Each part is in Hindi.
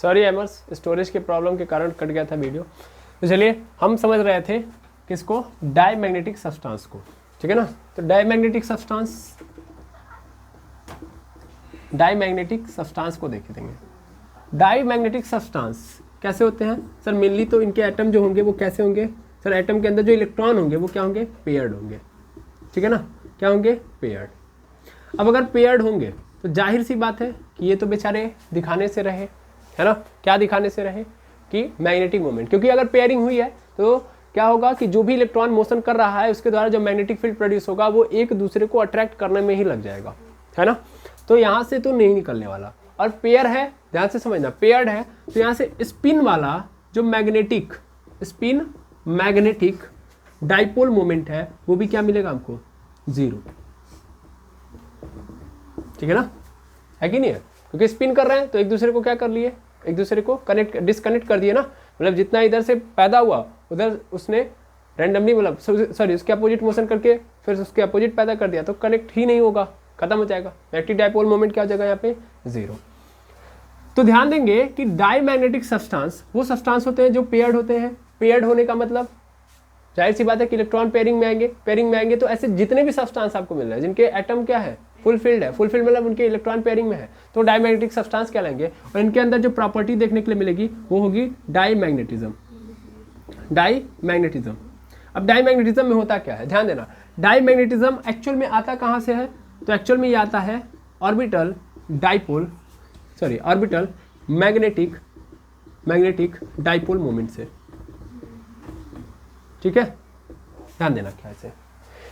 सॉरी एमर्स, स्टोरेज के प्रॉब्लम के कारण कट गया था वीडियो। तो चलिए हम समझ रहे थे किसको, डायमैग्नेटिक सब्सटेंस को, ठीक है ना। तो डायमैग्नेटिक सब्सटेंस को देख देंगे। डायमैग्नेटिक सब्सटेंस कैसे होते हैं सर? मेनली तो इनके एटम जो होंगे वो कैसे होंगे सर? एटम के अंदर जो इलेक्ट्रॉन होंगे वो क्या होंगे? पेयर्ड होंगे, ठीक है ना। क्या होंगे? पेयर्ड। अब अगर पेयर्ड होंगे तो जाहिर सी बात है कि ये तो बेचारे दिखाने से रहे, है ना। क्या दिखाने से रहे? कि मैग्नेटिक मोमेंट, क्योंकि अगर पेयरिंग हुई है तो क्या होगा कि जो भी इलेक्ट्रॉन मोशन कर रहा है उसके द्वारा जो मैग्नेटिक फील्ड प्रोड्यूस होगा वो एक दूसरे को अट्रैक्ट करने में ही लग जाएगा, है ना। तो यहाँ से तो नहीं निकलने वाला। और पेयर है, ध्यान से समझना, पेयर्ड है तो यहाँ से स्पिन वाला जो मैग्नेटिक डाइपोल मोमेंट है वो भी क्या मिलेगा हमको? 0, ठीक है ना, है कि नहीं है? क्योंकि स्पिन कर रहे हैं तो एक दूसरे को क्या कर लिए? एक दूसरे को डिस्कनेक्ट कर दिए ना। मतलब जितना इधर से पैदा हुआ उधर उसने रैंडमली, मतलब सॉरी उसके अपोजिट मोशन करके फिर उसके अपोजिट पैदा कर दिया, तो कनेक्ट ही नहीं होगा, खत्म हो जाएगा। मैग्नेटिक डाइपोल मोमेंट क्या हो जाएगा यहाँ पे? 0। तो ध्यान देंगे कि डायमैग्नेटिक सब्सटेंस वो सब्सटेंस होते हैं जो पेयर्ड होते हैं। पेयर्ड होने का मतलब जाहिर सी बात है कि इलेक्ट्रॉन पेयरिंग में आएंगे। तो ऐसे जितने भी सब्सटेंस आपको मिल रहे हैं जिनके एटम क्या है? फुल फील्ड है। फुल फील्ड मतलब उनके इलेक्ट्रॉन पेयरिंग में है, तो डायमैग्नेटिक सब्सटेंस क्या लेंगे। और इनके अंदर जो प्रॉपर्टी देखने के लिए मिलेगी वो होगी डायमैग्नेटिज्म। अब डायमैग्नेटिज्म में होता क्या है? ध्यान देना, डायमैग्नेटिज्म एक्चुअल में आता कहाँ से है? तो एक्चुअल में ये आता है ऑर्बिटल मैग्नेटिक डाइपोल मोमेंट से, ठीक है। ध्यान देना क्या है।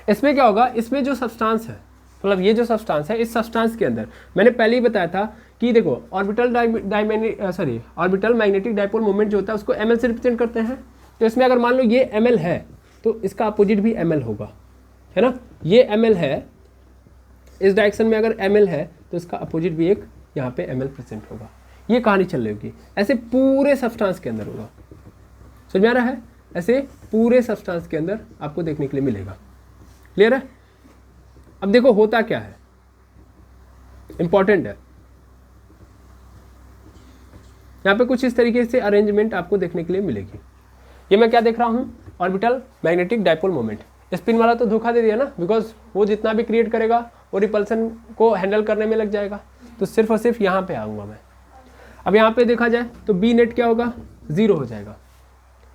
इसमें क्या होगा? इसमें जो सब्सटेंस है, मतलब ये जो सब्सटेंस है, इस सब्सटेंस के अंदर मैंने पहले ही बताया था कि देखो ऑर्बिटल मैग्नेटिक डाइपोल मोमेंट जो होता है उसको ml से रिप्रेजेंट करते हैं। तो इसमें अगर मान लो ये ml है तो इसका अपोजिट भी ml होगा, है ना। ये ml है, इस डायरेक्शन में अगर ml है तो इसका अपोजिट भी एक यहाँ पे ml प्रेजेंट होगा। ये कहानी चल रही होगी, ऐसे पूरे सब्सटेंस के अंदर होगा। समझ में आ रहा है? ऐसे पूरे सब्सटेंस के अंदर आपको देखने के लिए मिलेगा। क्लियर है? अब देखो होता क्या है, इंपॉर्टेंट है। यहाँ पे कुछ इस तरीके से अरेंजमेंट आपको देखने के लिए मिलेगी। ये मैं क्या देख रहा हूँ? Orbital magnetic dipole moment. Spin वाला तो धोखा दे दिया ना, बिकॉज वो जितना भी क्रिएट करेगा वो रिपल्सन को हैंडल करने में लग जाएगा। तो सिर्फ और सिर्फ यहाँ पे आऊँगा मैं। अब यहाँ पे देखा जाए तो बी नेट क्या होगा? 0 हो जाएगा।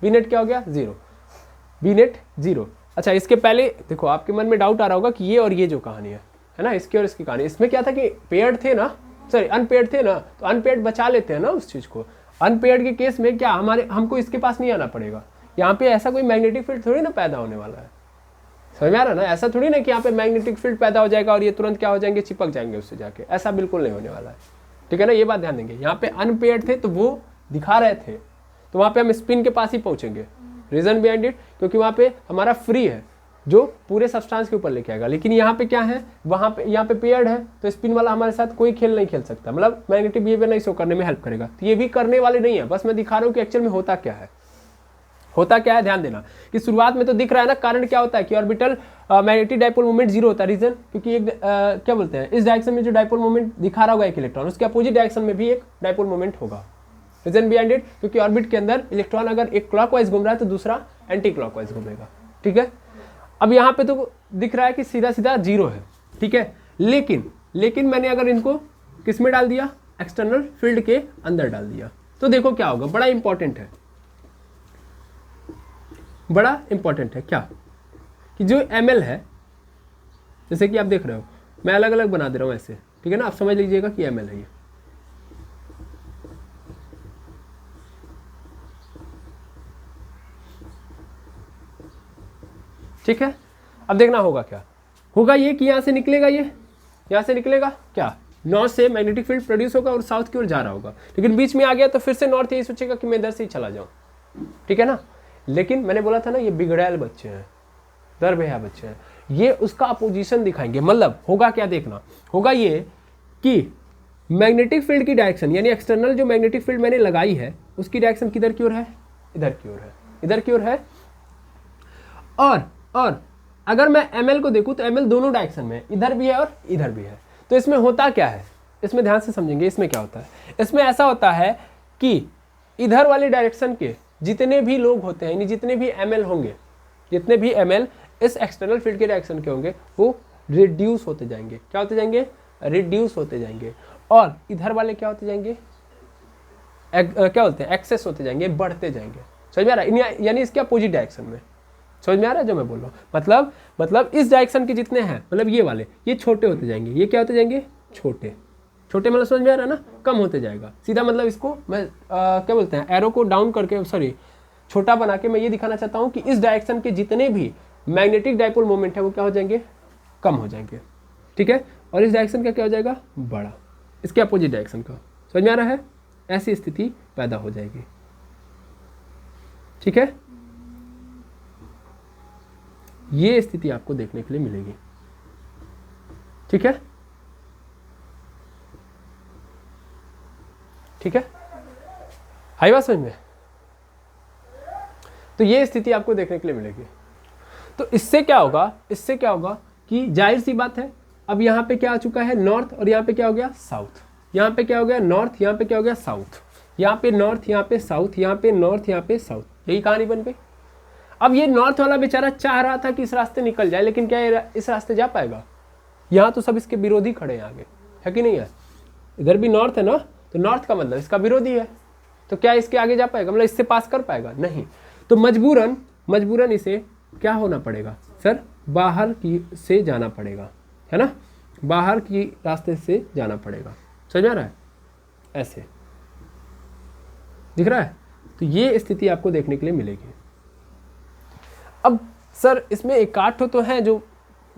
बी नेट क्या हो गया? 0। Be net 0। अच्छा, इसके पहले देखो आपके मन में डाउट आ रहा होगा कि ये और ये जो कहानी है ना, इसकी और इसकी कहानी, इसमें क्या था कि पेयर्ड थे ना, सॉरी अनपेयर्ड थे ना, तो अनपेयर्ड बचा लेते हैं ना उस चीज़ को। अनपेयर्ड के केस में क्या हमको इसके पास नहीं आना पड़ेगा। यहाँ पे ऐसा कोई मैग्नेटिक फील्ड थोड़ी ना पैदा होने वाला है। समझ में आ रहा है ना? ऐसा थोड़ी ना कि यहाँ पे मैग्नेटिक फील्ड पैदा हो जाएगा और ये तुरंत क्या हो जाएंगे? चिपक जाएंगे उससे जाके। ऐसा बिल्कुल नहीं होने वाला है, ठीक है ना। ये बात ध्यान देंगे। यहाँ पे अनपेयर्ड थे तो वो दिखा रहे थे, तो वहाँ पे हम स्पिन के पास ही पहुँचेंगे। रीजन बिहाइंड इट, क्योंकि वहाँ पे हमारा फ्री है जो पूरे सब्सटेंस के ऊपर लेके आएगा। लेकिन यहाँ पे क्या है? यहाँ पे पेयर्ड है तो स्पिन वाला हमारे साथ कोई खेल नहीं खेल सकता, मतलब मैग्नेटिक बिहेवियर नहीं शो करने में हेल्प करेगा। तो ये भी करने वाले नहीं है, बस मैं दिखा रहा हूँ कि एक्चुअल में होता क्या है। ध्यान देना कि शुरुआत में तो दिख रहा है ना, कारण क्या होता है कि ऑर्बिटल मैग्नेटिक डाइपोल मोमेंट 0 होता है। रीजन क्योंकि एक क्या बोलते हैं, इस डायरेक्शन में जो डाइपोल मोमेंट दिखा रहा होगा एक इलेक्ट्रॉन, उसके अपोजिट डायरेक्शन में भी एक डाइपोल मोमेंट होगा। रीजन बिहाइंड इट, क्योंकि ऑर्बिट के अंदर इलेक्ट्रॉन अगर एक क्लॉकवाइज घूम रहा है तो दूसरा एंटी क्लॉकवाइज घूमेगा, ठीक है। अब यहाँ पे तो दिख रहा है कि सीधा सीधा 0 है, ठीक है। लेकिन मैंने अगर इनको किस में डाल दिया? एक्सटर्नल फील्ड के अंदर डाल दिया, तो देखो क्या होगा। बड़ा इंपॉर्टेंट है क्या कि जो ml है, जैसे कि आप देख रहे हो मैं अलग अलग बना दे रहा हूँ ऐसे, ठीक है ना। आप समझ लीजिएगा कि ml है ये, ठीक है। अब देखना होगा क्या होगा, ये कि यहाँ से निकलेगा, यहाँ से निकलेगा क्या? नॉर्थ से मैग्नेटिक फील्ड प्रोड्यूस होगा और साउथ की ओर जा रहा होगा। लेकिन बीच में आ गया तो फिर से नॉर्थ यही सोचेगा कि मैं इधर से ही चला जाऊँ, ठीक है ना। लेकिन मैंने बोला था ना ये बिगड़ैल बच्चे हैं, दरबेहा बच्चे हैं, ये उसका अपोजिशन दिखाएंगे। मतलब होगा क्या? देखना होगा ये कि मैग्नेटिक फील्ड की डायरेक्शन, यानी एक्सटर्नल जो मैग्नेटिक फील्ड मैंने लगाई है उसकी डायरेक्शन किधर की ओर है? इधर की ओर है, इधर की ओर है। और अगर मैं ml को देखूं तो ml दोनों डायरेक्शन में, इधर भी है और इधर भी है। तो इसमें होता क्या है? इसमें ध्यान से समझेंगे। इसमें क्या होता है? इसमें ऐसा होता है कि इधर वाली डायरेक्शन के जितने भी लोग होते हैं, यानी जितने भी एमएल होंगे, जितने भी एमएल इस एक्सटर्नल फील्ड के डायरेक्शन के होंगे वो रिड्यूस होते जाएंगे। क्या होते जाएंगे? रिड्यूस होते जाएंगे। और इधर वाले क्या होते जाएंगे? क्या बोलते हैं? एक्सेस होते जाएंगे, बढ़ते जाएंगे। समझ में आ रहा है? यानी इसके अपोजिट डायरेक्शन में। समझ में आ रहा है जो मैं बोल रहा हूँ? मतलब इस डायरेक्शन के जितने हैं, मतलब ये वाले, ये छोटे होते जाएंगे। ये क्या होते जाएंगे? छोटे। छोटे मतलब समझ में आ रहा है ना? कम होते जाएगा। सीधा मतलब इसको मैं क्या बोलते हैं, एरो को डाउन करके, सॉरी छोटा बना के मैं ये दिखाना चाहता हूँ कि इस डायरेक्शन के जितने भी मैग्नेटिक डाइपोल मोमेंट है वो क्या हो जाएंगे? कम हो जाएंगे। ठीक है। और इस डायरेक्शन का क्या हो जाएगा? बड़ा। इसके अपोजिट डायरेक्शन का। समझ में आ रहा है? ऐसी स्थिति पैदा हो जाएगी। ठीक है। ये स्थिति आपको देखने के लिए मिलेगी। ठीक है। ठीक है, आई बात समझ में? तो ये स्थिति आपको देखने के लिए मिलेगी। तो इससे क्या होगा? इससे क्या होगा कि जाहिर सी बात है, अब यहाँ पे क्या आ चुका है? नॉर्थ, और यहाँ पे क्या हो गया? साउथ। यहाँ पे क्या हो गया? नॉर्थ, यहाँ पे क्या हो गया? साउथ। यहाँ पे नॉर्थ, यहाँ पे साउथ, यहाँ पे नॉर्थ, यहाँ पे साउथ। यही कहानी बन गई। अब ये नॉर्थ वाला बेचारा चाह रहा था कि इस रास्ते निकल जाए, लेकिन क्या इस रास्ते जा पाएगा? यहाँ तो सब इसके विरोधी खड़े हैं आगे, है कि नहीं है? इधर भी नॉर्थ है ना, तो नॉर्थ का मतलब इसका विरोधी है, तो क्या इसके आगे जा पाएगा? मतलब इससे पास कर पाएगा? नहीं। तो मजबूरन इसे क्या होना पड़ेगा? सर बाहर की से जाना पड़ेगा, है ना? बाहर की रास्ते से जाना पड़ेगा। समझ आ रहा है? ऐसे दिख रहा है? तो ये स्थिति आपको देखने के लिए मिलेगी। अब सर इसमें एक आठ तो है जो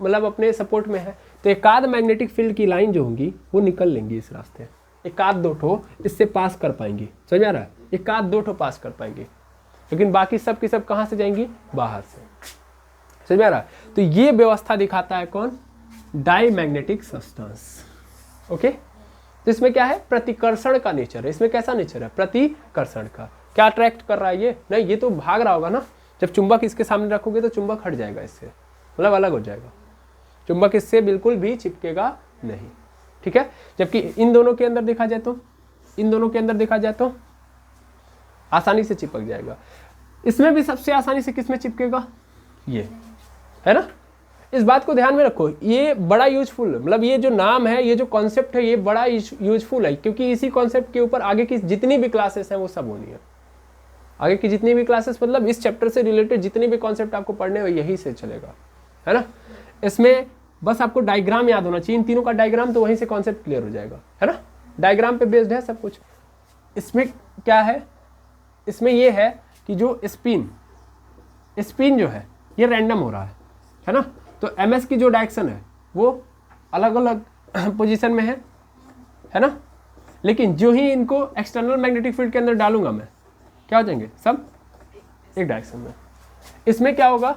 मतलब अपने सपोर्ट में है, तो एक आध मैग्नेटिक फील्ड की लाइन जो होंगी वो निकल लेंगी इस रास्ते। एक आध दो ठो इससे पास कर पाएंगी। समझ आ रहा है? एक आध दो ठो पास कर पाएंगी, लेकिन बाकी सब की सब कहाँ से जाएंगी? बाहर से। समझ में आ रहा है? तो ये व्यवस्था दिखाता है कौन? Diamagnetic substance. ओके। तो इसमें क्या है? प्रतिकर्षण का नेचर है। इसमें कैसा नेचर है? प्रतिकर्षण का। क्या अट्रैक्ट कर रहा है ये? नहीं, ये तो भाग रहा होगा ना। जब चुंबक इसके सामने रखोगे तो चुंबक हट जाएगा इससे, मतलब अलग हो जाएगा। चुंबक इससे बिल्कुल भी चिपकेगा नहीं। ठीक है। जबकि इन दोनों के अंदर देखा जाए तो, इन दोनों के अंदर देखा जाए तो आसानी से चिपक जाएगा। इसमें भी सबसे आसानी से किसमें चिपकेगा? ये, है ना? इस बात को ध्यान में रखो। ये बड़ा यूजफुल, मतलब ये जो नाम है, ये जो कॉन्सेप्ट है, ये बड़ा यूजफुल है, क्योंकि इसी कॉन्सेप्ट के ऊपर आगे की जितनी भी क्लासेस हैं वो सब होनी है। आगे की जितनी भी क्लासेस, मतलब इस चैप्टर से रिलेटेड जितने भी कॉन्सेप्ट आपको पढ़ने हैं यही से चलेगा, है ना? इसमें बस आपको डायग्राम याद होना चाहिए, इन तीनों का डायग्राम, तो वहीं से कॉन्सेप्ट क्लियर हो जाएगा, है ना? डायग्राम पे बेस्ड है सब कुछ। इसमें क्या है? इसमें ये है कि जो स्पिन जो है ये रैंडम हो रहा है ना? तो एमएस की जो डायरेक्शन है वो अलग अलग पोजीशन में है ना? लेकिन जो ही इनको एक्सटर्नल मैग्नेटिक फील्ड के अंदर डालूंगा मैं, क्या हो जाएंगे? सब एक डायरेक्शन में। इसमें क्या होगा?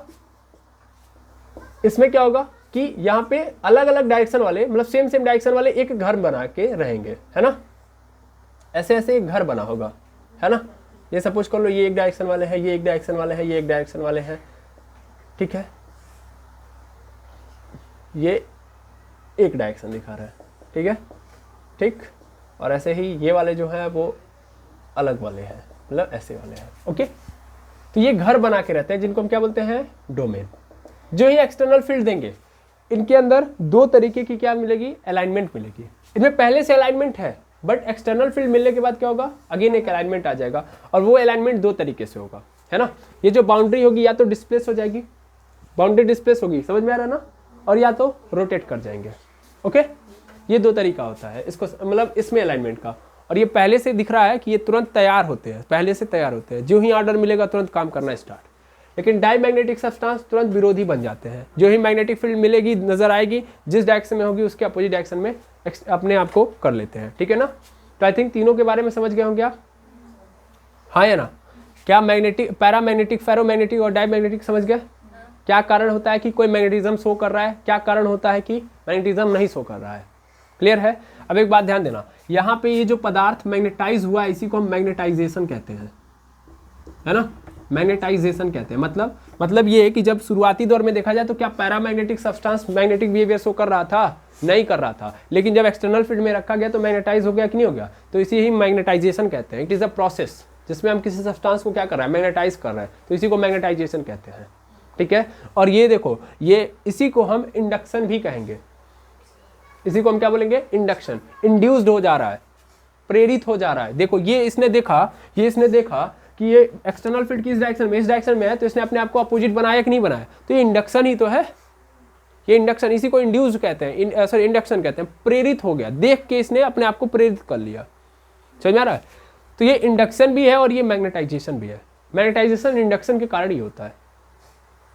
इसमें क्या होगा कि यहाँ पे अलग अलग डायरेक्शन वाले, मतलब सेम डायरेक्शन वाले एक घर बना के रहेंगे, है ना? ऐसे ऐसे एक घर बना होगा, है ना? ये सपोज कर लो, ये एक डायरेक्शन वाले हैं, ये एक डायरेक्शन वाले हैं, ये एक डायरेक्शन वाले हैं। ठीक है, ये एक डायरेक्शन दिखा रहा है। ठीक है, ठीक। और ऐसे ही ये वाले जो है वो अलग वाले हैं, मतलब ऐसे वाले हैं। ओके, तो ये घर बना के रहते हैं जिनको हम क्या बोलते हैं? डोमेन। जो ही एक्सटर्नल फील्ड देंगे इनके अंदर दो तरीके की क्या मिलेगी? अलाइनमेंट मिलेगी। इनमें पहले से अलाइनमेंट है, बट एक्सटर्नल फील्ड मिलने के बाद क्या होगा? अगेन एक अलाइनमेंट आ जाएगा, और वो अलाइनमेंट दो तरीके से होगा, है ना? ये जो बाउंड्री होगी या तो डिस्प्लेस हो जाएगी, बाउंड्री डिस्प्लेस होगी, समझ में आ रहा है ना? और या तो रोटेट कर जाएंगे। ओके, ये दो तरीका होता है इसको, मतलब इसमें अलाइनमेंट का। और ये पहले से दिख रहा है कि ये तुरंत तैयार होते हैं, पहले से तैयार होते हैं। जो ही ऑर्डर मिलेगा तुरंत काम करना स्टार्ट। लेकिन डाईमैग्नेटिक सब्सटेंस तुरंत विरोधी बन जाते हैं। जो ही मैग्नेटिक फील्ड मिलेगी, नजर आएगी, जिस डायरेक्शन में होगी उसके अपोजिट डायरेक्शन में अपने आप को कर लेते हैं। ठीक है ना? तो आई थिंक तीनों के बारे में समझ गए होंगे आप, हाँ या ना? क्या मैग्नेटिक, पैरामैग्नेटिक, फेरोमैग्नेटिक और डाईमैग्नेटिक समझ गए? क्या कारण होता है कि कोई मैग्नेटिज्म शो कर रहा है, क्या कारण होता है कि मैग्नेटिज्म नहीं शो कर रहा है। क्लियर है? अब एक बात ध्यान देना, यहाँ पे ये जो पदार्थ मैग्नेटाइज हुआ है इसी को हम मैग्नेटाइजेशन कहते हैं, है ना? मैग्नेटाइजेशन कहते हैं, मतलब मतलब ये है कि जब शुरुआती दौर में देखा जाए तो क्या paramagnetic substance magnetic behaviour show कर रहा था? नहीं कर रहा था। लेकिन जब एक्सटर्नल फील्ड में रखा गया तो मैग्नेटाइज हो गया कि नहीं हो गया? तो इसी ही मैग्नेटाइजेशन कहते हैं। इट इज़ अ प्रोसेस जिसमें हम किसी सब्सटेंस को क्या कर रहे हैं? मैग्नेटाइज कर रहे हैं, तो इसी को मैग्नेटाइजेशन कहते हैं। ठीक है, और ये देखो, ये इसी को हम इंडक्शन भी कहेंगे। इसी को हम क्या बोलेंगे? इंडक्शन। इंड्यूस्ड हो जा रहा है, प्रेरित हो जा रहा है। देखो ये इसने देखा कि ये एक्सटर्नल फील्ड किस डायरेक्शन में, इस डायरेक्शन में है, तो इसने अपने आप को अपोजिट बनाया कि नहीं बनाया? तो ये इंडक्शन ही तो है। ये इंडक्शन, इसी को इंड्यूस्ड कहते हैं, सॉरी इंडक्शन कहते हैं। प्रेरित हो गया, देख के इसने अपने आप को प्रेरित कर लिया। समझ में आ रहा है? तो ये इंडक्शन भी है और ये मैग्नेटाइजेशन भी है। मैग्नेटाइजेशन इंडक्शन के कारण ही होता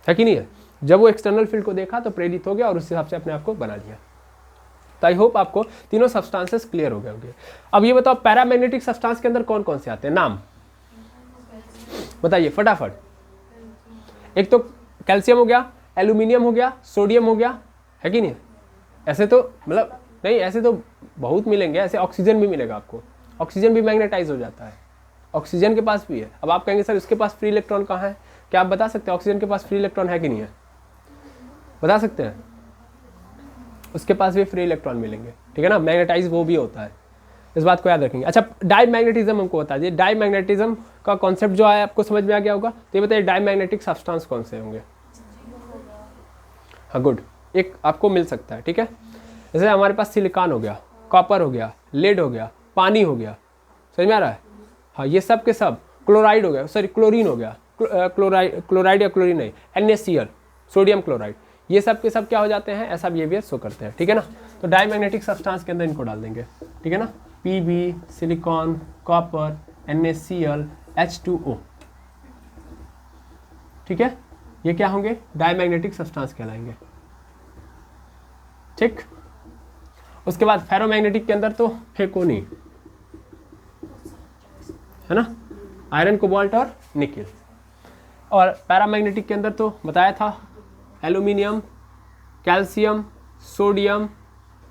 है कि नहीं है? जब वो एक्सटर्नल फील्ड को देखा तो प्रेरित हो गया और उस हिसाब से अपने आप को बना लिया। तो आई होप आपको तीनों सब्सटेंसेस क्लियर हो गए होंगे। अब ये बताओ पैरामैग्नेटिक सब्सटेंस के अंदर कौन कौन से आते हैं? नाम बताइए फटाफट। एक तो कैल्शियम हो गया, एल्यूमिनियम हो गया, सोडियम हो गया, है कि नहीं? ऐसे तो मतलब नहीं, ऐसे तो बहुत मिलेंगे। ऐसे ऑक्सीजन भी मिलेगा आपको। ऑक्सीजन भी मैग्नेटाइज हो जाता है, ऑक्सीजन के पास भी है। अब आप कहेंगे सर उसके पास फ्री इलेक्ट्रॉन कहाँ है? क्या आप बता सकते हैं ऑक्सीजन के पास फ्री इलेक्ट्रॉन है कि नहीं है? बता सकते हैं? उसके पास भी फ्री इलेक्ट्रॉन मिलेंगे, ठीक है ना? मैग्नेटाइज वो भी होता है, इस बात को याद रखेंगे। अच्छा, डाईमैग्नेटिज्म हमको बता दीजिए। डाईमैग्नेटिज्म का कॉन्सेप्ट जो है आपको समझ में आ गया होगा। तो ये बताइए डाईमैग्नेटिक सब्सटेंस कौन से होंगे? हाँ गुड, एक आपको मिल सकता है, ठीक है। जैसे हमारे पास सिलिकॉन हो गया, कॉपर हो गया, लेड हो गया, पानी हो गया। समझ में आ रहा है? हाँ, ये सब के सब। क्लोराइड हो गया, सॉरी क्लोरीन हो गया, क्लोराइड या क्लोरीन नहीं, NaCl, सोडियम क्लोराइड। ये सब के सब क्या हो जाते हैं? ऐसा बिहेवियर शो करते हैं, ठीक है ना। तो डाईमैग्नेटिक सब्सटेंस के अंदर इनको डाल देंगे, ठीक है ना। Pb, silicon, copper, NaCl, H2O, ठीक है। ये क्या होंगे? डाईमैग्नेटिक सब्सटेंस कहलाएंगे, ठीक। उसके बाद फेरोमैग्नेटिक के अंदर तो फेंको नहीं, है ना, आयरन, कोबाल्ट और निकेल। और पैरामैग्नेटिक के अंदर तो बताया था एल्यूमिनियम, कैल्शियम, सोडियम,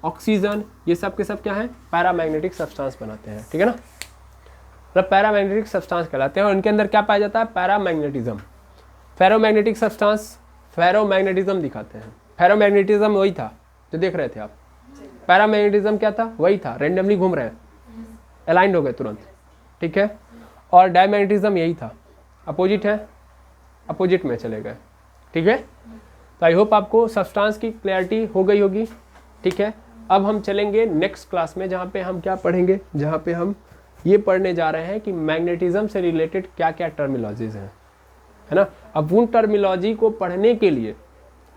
ऑक्सीजन, ये सब के सब क्या है? पैरामैग्नेटिक सब्सटेंस बनाते हैं, ठीक है ना। मतलब पैरामैग्नेटिक सब्सटेंस कहलाते हैं। और इनके अंदर क्या पाया जाता है? पैरामैग्नेटिज्म। फेरोमैग्नेटिक सब्सटेंस फेरोमैग्नेटिज्म दिखाते हैं। फेरोमैग्नेटिज्म वही था जो देख रहे थे आप। पैरामैग्नेटिज्म क्या था? वही था, रेंडमली घूम रहे हैं, अलाइंड हो गए तुरंत, ठीक है। और डाईमैग्नेटिज्म यही था, अपोजिट है, अपोजिट में चले गए, ठीक है। तो आई होप आपको सब्सटेंस की क्लैरिटी हो गई होगी, ठीक है। अब हम चलेंगे नेक्स्ट क्लास में, जहाँ पे हम क्या पढ़ेंगे? जहाँ पे हम ये पढ़ने जा रहे हैं कि मैग्नेटिज्म से रिलेटेड क्या क्या टर्मिनोलॉजीज हैं, है ना। अब उन टर्मिनोलॉजी को पढ़ने के लिए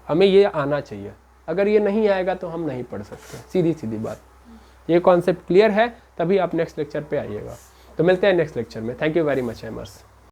हमें ये आना चाहिए। अगर ये नहीं आएगा तो हम नहीं पढ़ सकते, सीधी सीधी बात। ये कॉन्सेप्ट क्लियर है तभी आप नेक्स्ट लेक्चर पे आइएगा। तो मिलते हैं नेक्स्ट लेक्चर में। Thank you very much एमर्स।